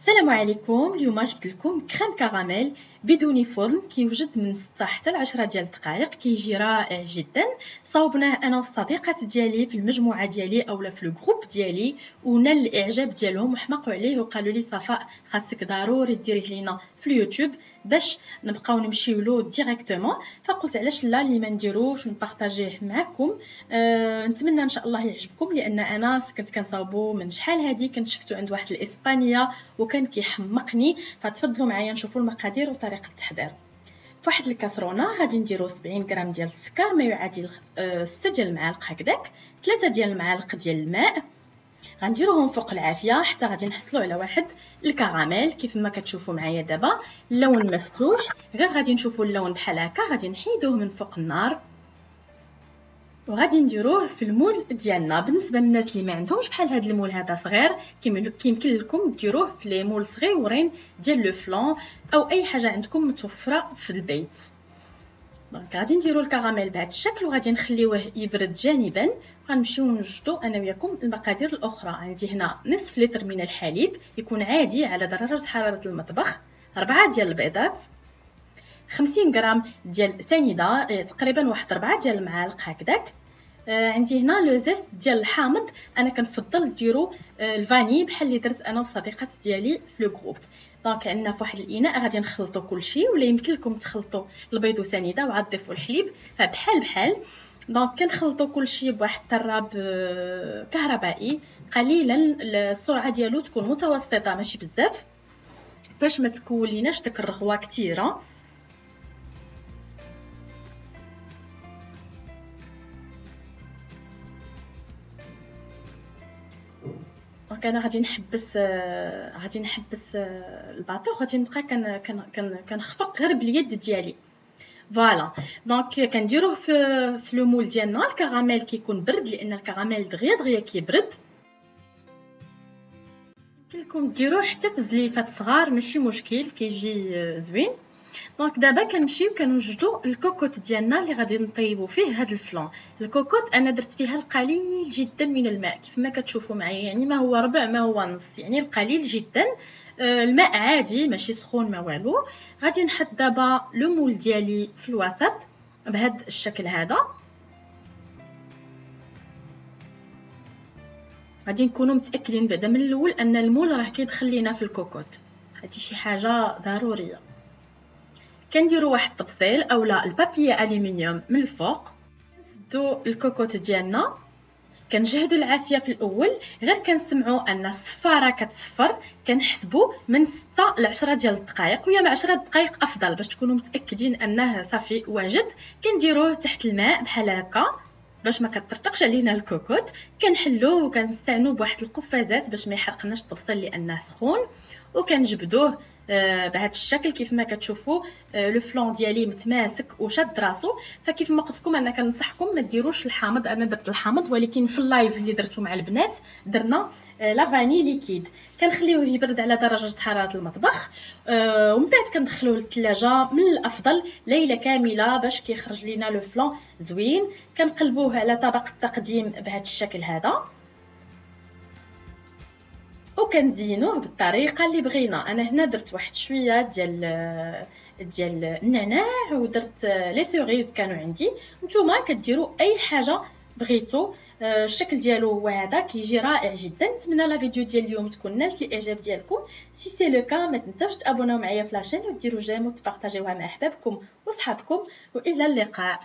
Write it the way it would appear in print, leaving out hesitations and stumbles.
السلام عليكم. اليوم جبت لكم كريم كراميل بدون فرن كيوجد من 6 حتى ل 10 ديال الدقائق، كيجي رائع جدا. صاوبناه انا والصديقات ديالي في المجموعه ديالي اولا في الجروب ديالي، ونال الاعجاب ديالهم وحماقوا عليه وقالوا لي صفاء خاصك ضروري ديريه لينا في اليوتيوب باش نبقاو نمشيو له ديريكتومون. فقلت علاش لا اللي ما نديروش نبارطاجيه معكم. نتمنى ان شاء الله يعجبكم، لان انا كنت كنصاوبو من شحال هادي، كنت شفتو عند واحد الاسبانيه وكان كيحمقني. فتفضلوا معايا نشوفوا المقادير وطريقه التحضير. فواحد الكاسرونه غادي نديرو 70 غرام ديال السكر ما يعادل 6 ديال المعالق هكذاك، 3 ديال المعالق ديال الماء غنديروهم فوق العافيه حتى غادي نحصلوا على واحد الكراميل كيف ما كتشوفوا معايا دابا. اللون مفتوح، غير غادي نشوفوا اللون بحال هكا. غادي نحيدوه من فوق النار وغادي نديروه في المول ديالنا. بالنسبه للناس اللي ما عندهمش بحال هذا المول هذا صغير، كيمكن لكم ديروه في لي مول صغيورين ديال لو فلان او اي حاجه عندكم متوفره في البيت. دونك غادي نديرو الكراميل بهذا الشكل وغادي نخليوه يبرد جانبا. غنمشيو نوجدو انا وياكم المقادير الاخرى. عندي هنا نصف لتر من الحليب يكون عادي على درجه حراره المطبخ، 4 ديال البيضات، 50 غرام ديال سنيده تقريبا واحد 4 ديال المعالق هكذاك. عندي هنا لو زيست ديال الحامض، انا كنفضل ديروا الفاني بحال اللي درت انا والصديقات ديالي في لو جروب. دونك عندنا في واحد الاناء غادي نخلطوا كلشي، ولا يمكن لكم تخلطوا البيض وسنيده وعاد تضيفوا الحليب فبحال. دونك كنخلطوا كلشي بواحد الطراب كهربائي قليلا، السرعه ديالو تكون متوسطه ماشي بزاف باش ما تكون ليناش داك الرغوه كثيره. دونك انا غادي نحبس الباطو، غادي نبقى كنخفق غير باليد ديالي. فوالا دونك كنديروه في لو مول ديالنا. الكراميل كيكون برد لان الكراميل دغيا كيبرد. يمكن لكم ديروه حتى في زليفات صغار ماشي مشكل، كيجي زوين. دونك دابا كنمشيو كنوجدوا الكوكوط ديالنا اللي غادي نطيبوا فيه هذا الفلان. الكوكوط انا درت فيها القليل جدا من الماء كيف ما كتشوفوا معايا، يعني ما هو ربع ما هو نص، يعني القليل جدا. الماء عادي ماشي سخون ما والو. غادي نحط دابا لو مول ديالي في الوسط بهذا الشكل هذا. غادي نكونوا متاكدين بعدا من الاول ان المول راه كيدخل لينا في الكوكوط، هذه شي حاجه ضروريه. كنديروا واحد الطبسيل اولا البابي الومنيوم من الفوق. نسدو الكوكوط ديالنا، كنجهدوا العافيه في الاول، غير كنسمعوا ان الصفاره كتصفر كنحسبوا من 6 ل 10 ديال الدقائق، ويا 10 دقائق افضل باش تكونوا متاكدين انه صافي واجد. كنديروه تحت الماء بحال هكا باش ما كترتقش علينا الكوكوط. كنحلوه وكنستعنوا بواحد القفازات باش ما يحرقناش الطبسيل لانه سخون، وكنجبدوه بهذا الشكل كيف ما كتشوفوا. لو فلون ديالي متماسك وشاد راسو. فكيف ما قلت لكم انا كنصحكم ما ديروش الحامض، انا درت الحامض ولكن في اللايف اللي درتو مع البنات درنا لا فاني ليكيد. كنخليوه يبرد على درجه حراره المطبخ، ومن بعد كندخلوه للثلاجه من الافضل ليله كامله باش كيخرج لينا لو فلون زوين. كنقلبوه على طبق التقديم بهذا الشكل هذا وكنزينوه بالطريقه اللي بغينا. انا هنا درت واحد شويه ديال النعناع ودرت لي سوريز كانوا عندي. نتوما كديروا اي حاجه بغيتو. الشكل ديالو هو هذا كيجي رائع جدا. نتمنى لا فيديو ديال اليوم تكون نالت الاعجاب ديالكم. سي سي لو كا ما تنساوش تابوناو معايا في لاشين وديروا جيم وتبارطاجيوها مع احبابكم وصحابكم، والى اللقاء.